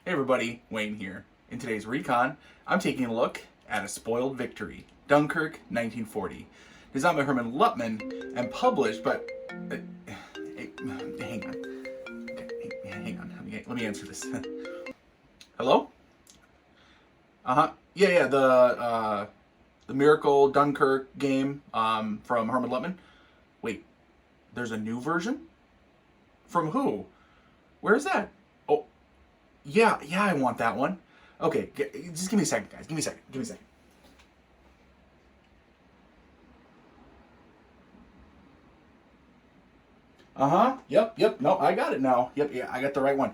Hey everybody, Wayne here. In today's Recon, I'm taking a look at A Spoiled Victory, Dunkirk, 1940. Designed by Hermann Luttmann and published by... hang on. Okay, hang on. Let me answer this. Hello? Yeah, the Miracle Dunkirk game from Hermann Luttmann. Wait, there's a new version? From who? Where is that? Oh, yeah, I want that one. Okay, just give me a second, guys. Give me a second. Yep. No, I got it now. Yep, yeah, I got the right one.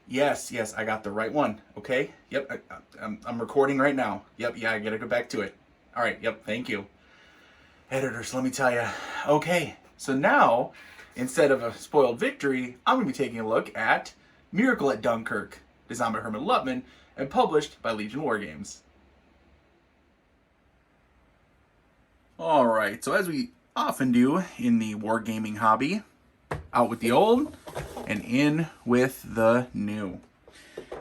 Yes, I got the right one. Okay. Yep, I'm recording right now. Yep, yeah, I gotta go back to it. All right. Yep. Thank you, editors. Let me tell you. Okay, so now instead of A Spoiled Victory, I'm gonna be taking a look at Miracle at Dunkirk, designed by Hermann Luttmann and published by Legion Wargames. All right. So as we often do in the wargaming hobby, out with the old and in with the new.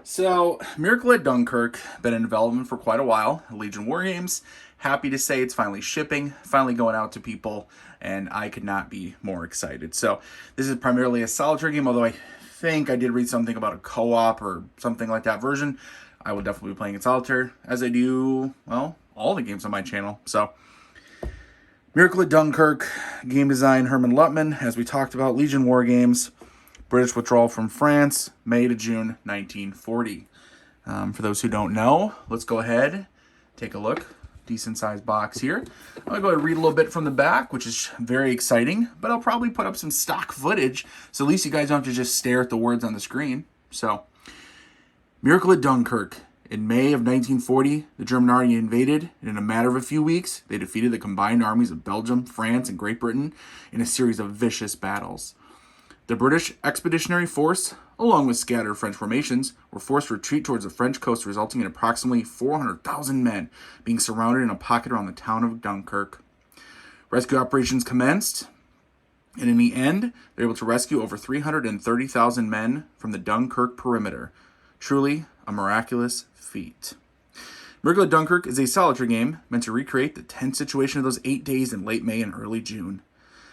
So, Miracle at Dunkirk, been in development for quite a while. Legion Wargames, happy to say it's finally shipping, finally going out to people, and I could not be more excited. So, this is primarily a solitaire game, although I think I did read something about a co-op or something like that version. I will definitely be playing in solitaire, as I do, well, all the games on my channel. So, Miracle at Dunkirk, game design Hermann Luttmann, as we talked about, Legion Wargames, British Withdrawal from France, May to June 1940. For those who don't know, let's go ahead, take a look. Decent sized box here. I'm going to go ahead and read a little bit from the back, which is very exciting, but I'll probably put up some stock footage, so at least you guys don't have to just stare at the words on the screen. So, Miracle at Dunkirk. In May of 1940, the German army invaded, and in a matter of a few weeks, they defeated the combined armies of Belgium, France, and Great Britain in a series of vicious battles. The British Expeditionary Force, along with scattered French formations, were forced to retreat towards the French coast, resulting in approximately 400,000 men being surrounded in a pocket around the town of Dunkirk. Rescue operations commenced, and in the end, they were able to rescue over 330,000 men from the Dunkirk perimeter. Truly a miraculous feat. Miracle at Dunkirk is a solitaire game meant to recreate the tense situation of those 8 days in late May and early June.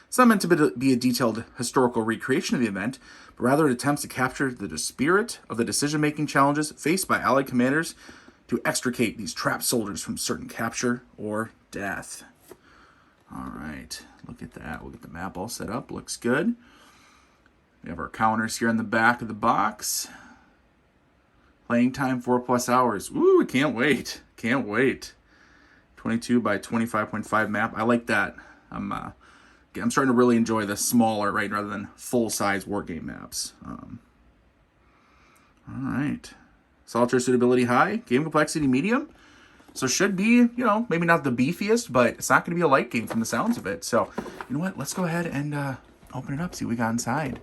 It's not meant to be a detailed historical recreation of the event, but rather it attempts to capture the spirit of the decision-making challenges faced by Allied commanders to extricate these trapped soldiers from certain capture or death. All right, look at that. We'll get the map all set up. Looks good. We have our counters here on the back of the box. Playing time 4+ hours. Ooh, can't wait. 22 by 25.5 map. I like that. I'm starting to really enjoy the smaller, right, rather than full-size wargame maps. All right. Solitaire suitability high. Game complexity medium. So should be, maybe not the beefiest, but it's not going to be a light game from the sounds of it. So, you know what? Let's go ahead and open it up, see what we got inside.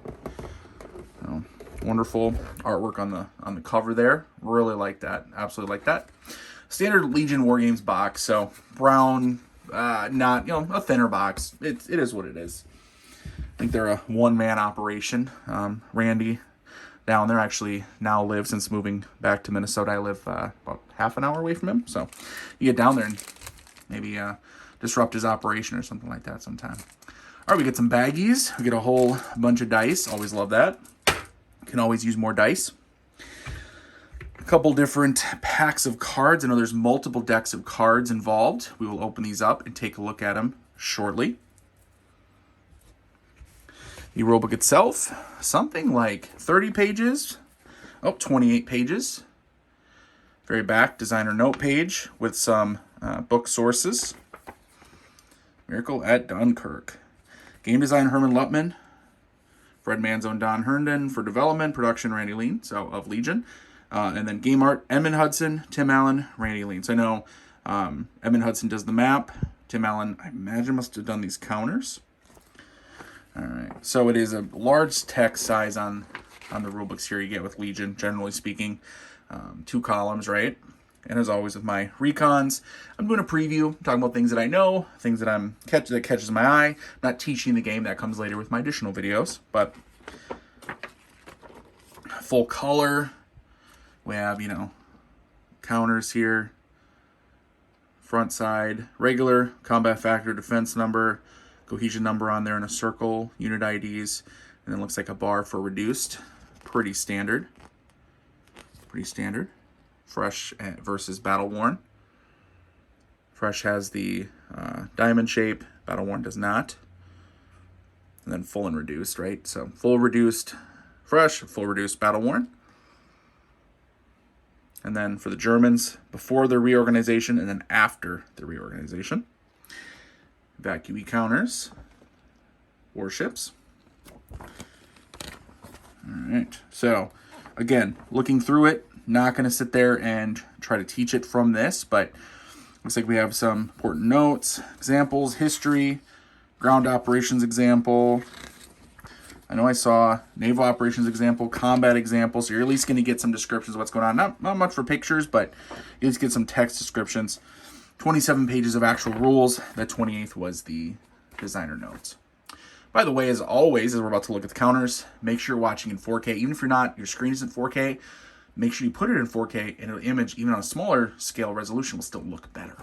So, wonderful artwork on the cover there. Really like that. Absolutely like that. Standard Legion Wargames box. So, brown... not, a thinner box. It is what it is. I think they're a one-man operation. Randy down there actually now lives, since moving back to Minnesota, I live about half an hour away from him. So you get down there and maybe disrupt his operation or something like that sometime. All right, we get some baggies. We get a whole bunch of dice. Always love that. Can always use more dice. Couple different packs of cards. I know there's multiple decks of cards involved. We will open these up and take a look at them shortly. The rulebook itself, something like 30 pages. 28 pages. Very back, designer note page with some book sources. Miracle at Dunkirk. Game design Hermann Luttmann. Fred Manzo, Don Herndon for development. Production Randy Lean, so of Legion. And then game art, Edmund Hudson, Tim Allen, Randy Lean. So I know Edmund Hudson does the map. Tim Allen, I imagine, must have done these counters. All right. So it is a large text size on the rulebooks here you get with Legion, generally speaking. 2 columns, right? And as always with my recons, I'm doing a preview, talking about things that I know, things that that catches my eye. Not teaching the game, that comes later with my additional videos. But full color. We have, you know, counters here. Front side, regular, combat factor, defense number, cohesion number on there in a circle, unit IDs, and then looks like a bar for reduced. Pretty standard. Pretty standard. Fresh versus battle worn. Fresh has the diamond shape, battle worn does not. And then full and reduced, right? So full reduced, fresh, full reduced, battle worn. And then for the Germans, before the reorganization and then after the reorganization. Evacuee counters, warships. All right, so again, looking through it, not going to sit there and try to teach it from this, but looks like we have some important notes, examples, history, ground operations example. I know I saw naval operations example, combat example, so you're at least going to get some descriptions of what's going on. Not much for pictures, but you just get some text descriptions. 27 pages of actual rules. That 28th was the designer notes. By the way, as always, as we're about to look at the counters, make sure you're watching in 4K. Even if you're not, your screen isn't 4K, make sure you put it in 4K, and the image, even on a smaller scale resolution, will still look better.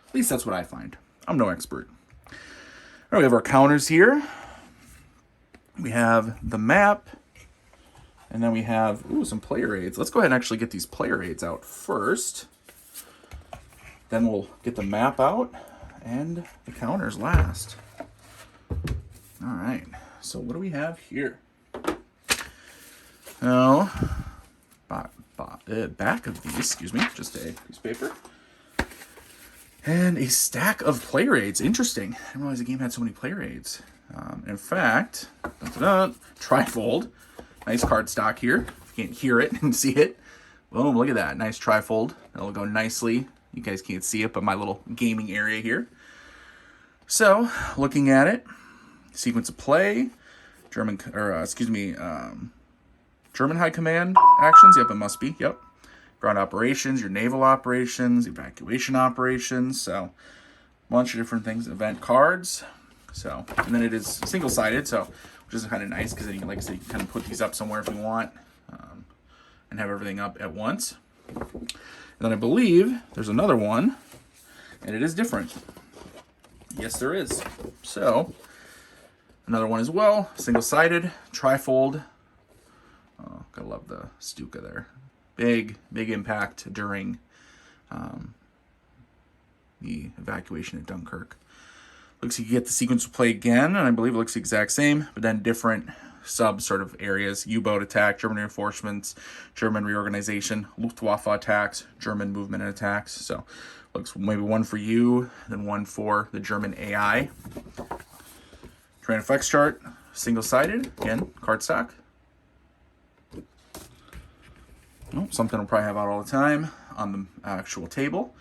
At least that's what I find. I'm no expert. All right, we have our counters here. We have the map, and then we have some player aids. Let's go ahead and actually get these player aids out first. Then we'll get the map out and the counters last. All right, so what do we have here? Now, back of these, excuse me, just a piece of paper. And a stack of player aids. Interesting. I didn't realize the game had so many player aids. In fact, trifold. Nice card stock here. If you can't hear it and see it. Boom, look at that. Nice trifold. That'll go nicely. You guys can't see it, but my little gaming area here. So, looking at it, sequence of play, German High Command actions. Yep, it must be. Yep. Ground operations, your naval operations, evacuation operations. So, a bunch of different things. Event cards. So, and then it is single-sided, so which is kind of nice because then you can, like I said, you can kind of put these up somewhere if you want, and have everything up at once. And then I believe there's another one, and it is different. Yes, there is. So, another one as well, single-sided, trifold. Oh, gotta love the Stuka there. Big impact during the evacuation of Dunkirk. Looks like you get the sequence of play again, and I believe it looks the exact same, but then different sub sort of areas. U-boat attack, German reinforcements, German reorganization, Luftwaffe attacks, German movement and attacks. So looks maybe one for you, then one for the German AI. Terrain effects chart, single-sided, again, cardstock. Oh, something we'll probably have out all the time on the actual table.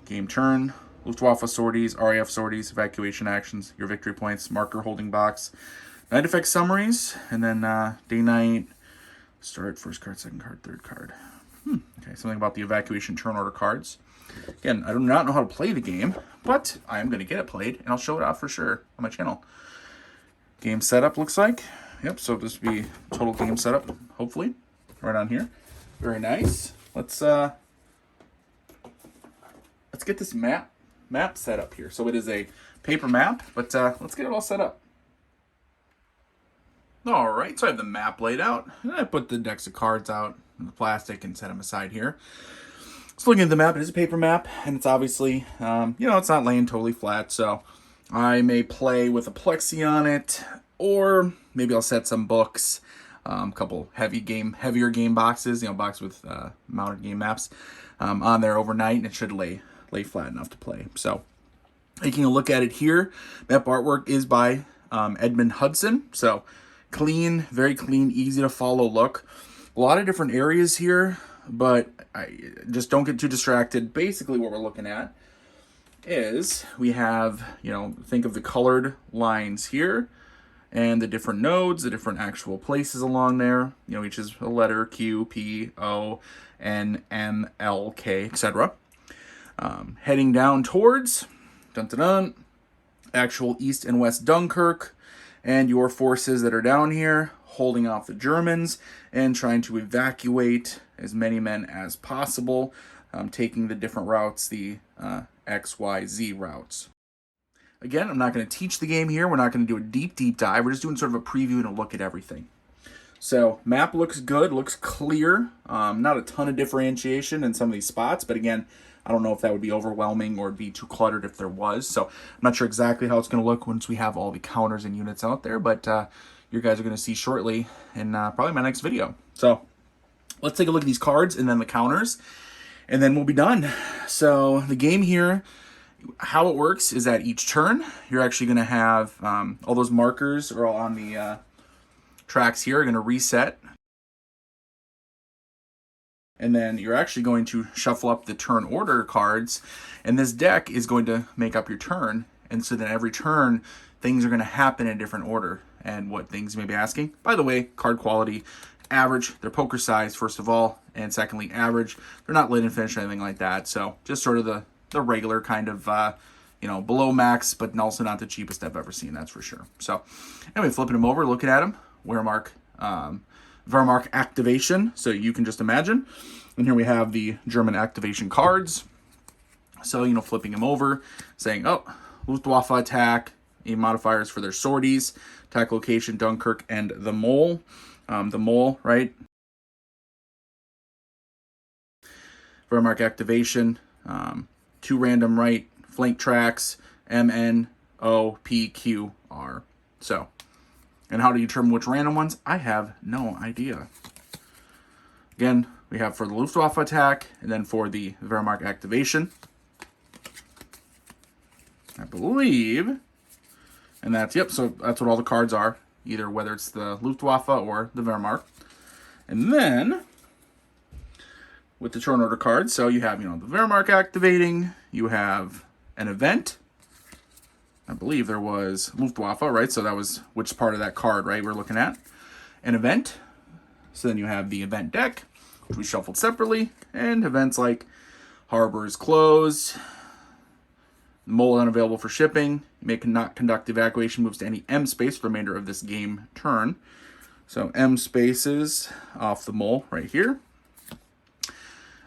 Game turn, Luftwaffe sorties, RAF sorties, evacuation actions, your victory points, marker holding box, night effect summaries, and then day-night, start, first card, second card, third card. Okay, something about the evacuation turn order cards. Again, I do not know how to play the game, but I am going to get it played, and I'll show it off for sure on my channel. Game setup looks like. Yep, so this would be total game setup, hopefully, right on here. Very nice. Let's get this map set up here. So it is a paper map, but let's get it all set up. All right, so I have the map laid out, and I put the decks of cards out in the plastic and set them aside here. So looking at the map, it is a paper map, and it's obviously, it's not laying totally flat, so I may play with a plexi on it, or maybe I'll set some books, a couple heavier game boxes, box with mounted game maps on there overnight, and it should lay flat enough to play. So taking a look at it here, map artwork is by Edmund Hudson. So clean, very clean, easy to follow look. A lot of different areas here, but I just don't get too distracted. Basically what we're looking at is we have, think of the colored lines here and the different nodes, the different actual places along there. Each is a letter, Q, P, O, N, M, L, K, etc. Heading down towards, actual east and west Dunkirk, and your forces that are down here holding off the Germans and trying to evacuate as many men as possible, taking the different routes, the X, Y, Z routes. Again, I'm not going to teach the game here. We're not going to do a deep dive. We're just doing sort of a preview and a look at everything. So map looks good, looks clear. Not a ton of differentiation in some of these spots, but again, I don't know if that would be overwhelming or be too cluttered if there was. So I'm not sure exactly how it's going to look once we have all the counters and units out there, but you guys are going to see shortly in probably my next video. So let's take a look at these cards and then the counters, and then we'll be done. So the game here, how it works is that each turn, you're actually going to have all those markers are all on the tracks here are going to reset. And then you're actually going to shuffle up the turn order cards, and this deck is going to make up your turn. And so then every turn, things are going to happen in a different order. And what things you may be asking? By the way, card quality, average. They're poker size, first of all. And secondly, average. They're not lit and finished or anything like that. So just sort of the regular kind of, below max, but also not the cheapest I've ever seen, that's for sure. So anyway, flipping them over, looking at them. Wehrmacht activation, so you can just imagine. And here we have the German activation cards. So, flipping them over, saying, oh, Luftwaffe attack, aim modifiers for their sorties, attack location, Dunkirk, and the mole. The mole, right? Wehrmacht activation, 2 random right flank tracks, MNOPQR. So, and how to determine which random ones? I have no idea. Again, we have for the Luftwaffe attack, and then for the Wehrmacht activation, I believe. And that's, yep, so that's what all the cards are, either whether it's the Luftwaffe or the Wehrmacht. And then, with the turn order cards, so you have, the Wehrmacht activating, you have an event. I believe there was Luftwaffe, right? So that was which part of that card, right, we're looking at. An event. So then you have the event deck, which we shuffled separately, and events like harbor is closed, mole unavailable for shipping, you may not conduct evacuation moves to any M space for the remainder of this game turn. So M spaces off the mole right here.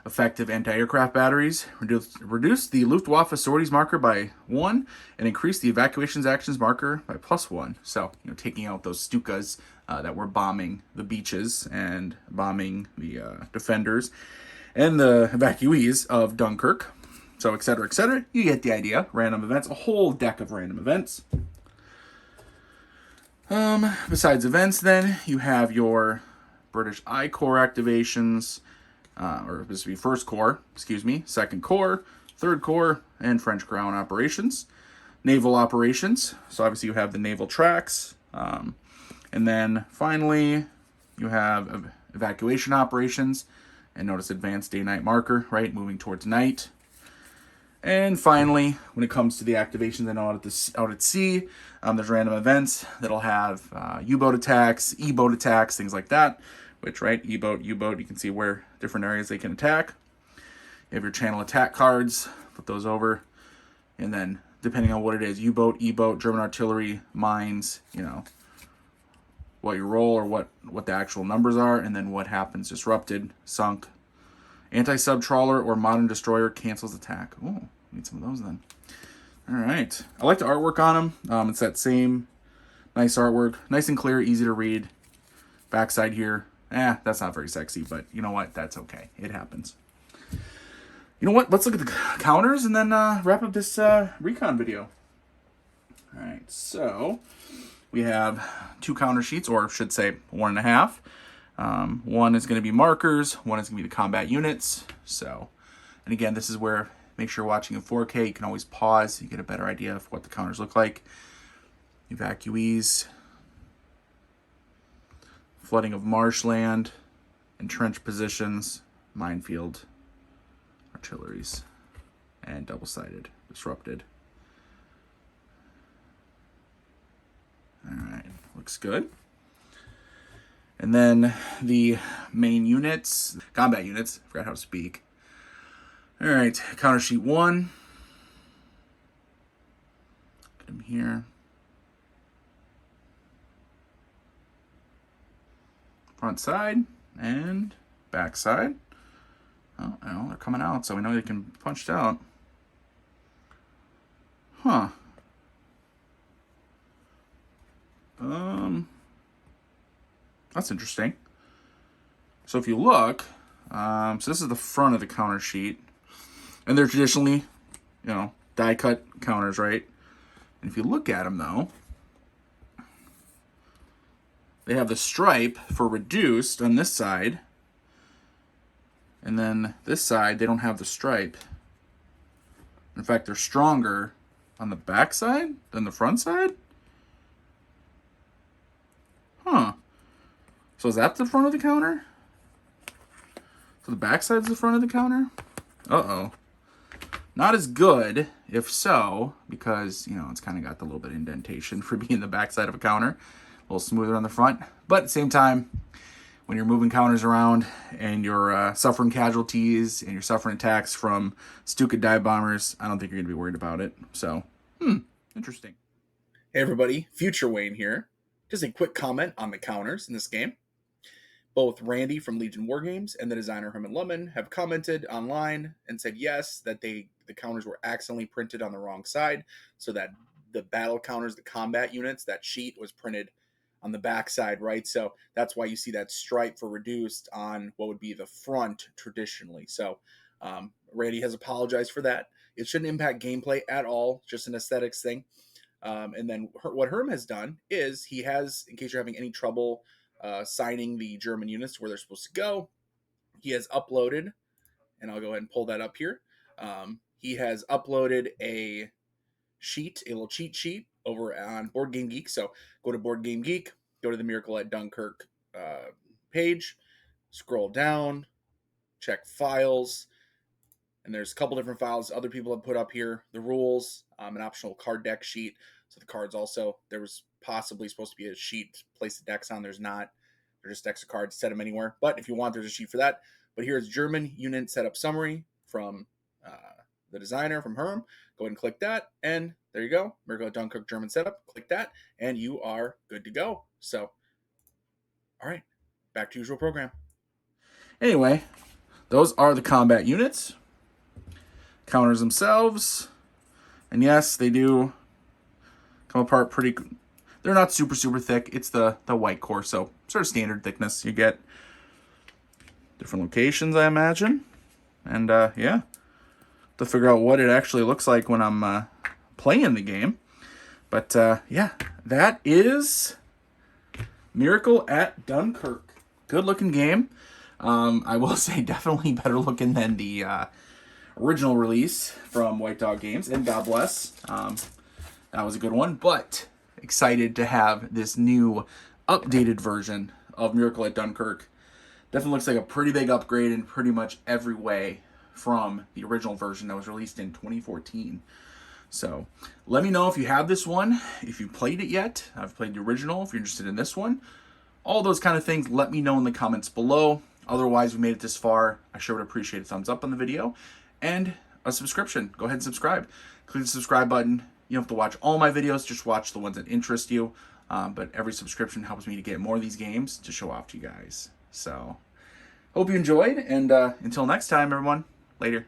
Effective anti-aircraft batteries, reduce the Luftwaffe sorties marker by 1 and increase the evacuations actions marker by +1. So, taking out those Stukas that were bombing the beaches and bombing the defenders and the evacuees of Dunkirk. So, etc., etc. You get the idea. Random events, a whole deck of random events. Besides events, then, you have your British I Corps activations, or this would be First Corps, Second Corps, Third Corps, and French Crown operations. Naval operations, so obviously you have the naval tracks. And then finally, you have evacuation operations. And notice advanced day-night marker, right, moving towards night. And finally, when it comes to the activations I know out at sea, there's random events that'll have U-boat attacks, E-boat attacks, things like that. Which, right, E-boat, U-boat, you can see where different areas they can attack. You have your channel attack cards, put those over. And then, depending on what it is, U-boat, E-boat, German artillery, mines, what you roll or what the actual numbers are, and then what happens, disrupted, sunk. Anti-sub trawler or modern destroyer cancels attack. Oh, need some of those then. All right. I like the artwork on them. It's that same nice artwork. Nice and clear, easy to read. Backside here. That's not very sexy, but you know what? That's okay. It happens. You know what? Let's look at the counters and then wrap up this recon video. All right, so we have 2 counter sheets, or I should say 1.5. One is going to be markers. One is going to be the combat units. So, and again, this is where make sure you're watching in 4K. You can always pause. So you get a better idea of what the counters look like. Evacuees. Flooding of marshland, entrenched positions, minefield, artilleries, and double-sided, disrupted. All right, looks good. And then the main units, combat units, forgot how to speak. All right, counter sheet 1. Get them here. front side and back side. Oh, well, they're coming out, so we know they can be punched out. Huh. That's interesting. So if you look, so this is the front of the counter sheet, and they're traditionally, die cut counters, right? And if you look at them though, they have the stripe for reduced on this side, and then this side they don't have the stripe. In fact, they're stronger on the back side than the front side. Huh. So is that the front of the counter? So the back side's the front of the counter? Uh-oh. Not as good, if so, because, it's kind of got the little bit of indentation for being the back side of a counter. A little smoother on the front. But at the same time, when you're moving counters around and you're suffering casualties and you're suffering attacks from Stuka dive bombers, I don't think you're going to be worried about it. So, interesting. Hey everybody, Future Wayne here. Just a quick comment on the counters in this game. Both Randy from Legion Wargames and the designer Hermann Luttmann have commented online and said yes, that the counters were accidentally printed on the wrong side, so that the battle counters, the combat units, that sheet was printed on the back side, right? So that's why you see that stripe for reduced on what would be the front traditionally. So Randy has apologized for that. It shouldn't impact gameplay at all, just an aesthetics thing. And then what Herm has done is he has, in case you're having any trouble signing the German units to where they're supposed to go, he has uploaded, and I'll go ahead and pull that up here. He has uploaded a sheet, a little cheat sheet over on Board Game Geek. So go to Board Game Geek, go to the Miracle at Dunkirk page, scroll down, check files, and there's a couple different files other people have put up here. The rules, an optional card deck sheet. So the cards also, there was possibly supposed to be a sheet to place the decks on. There's not. They're just decks of cards, set them anywhere. But if you want, there's a sheet for that. But here's German unit setup summary from the designer, from Herm. Go ahead and click that, and there you go. Miracle at Dunkirk German setup. Click that, and you are good to go. So, all right, back to usual program. Anyway, those are the combat units. Counters themselves, and yes, they do come apart pretty. They're not super thick. It's the white core, so sort of standard thickness. You get different locations, I imagine, and yeah, to figure out what it actually looks like when I'm playing the game. But yeah, that is Miracle at Dunkirk. Good looking game. I will say definitely better looking than the original release from White Dog Games, and God bless. That was a good one, but excited to have this new updated version of Miracle at Dunkirk. Definitely looks like a pretty big upgrade in pretty much every way from the original version that was released in 2014. So let me know if you have this one, if you played it yet. I've played the original, if you're interested in this one. All those kind of things, let me know in the comments below. Otherwise, if you made it this far, I sure would appreciate a thumbs up on the video and a subscription. Go ahead and subscribe. Click the subscribe button. You don't have to watch all my videos, just watch the ones that interest you. But every subscription helps me to get more of these games to show off to you guys. So, hope you enjoyed, and until next time, everyone, later.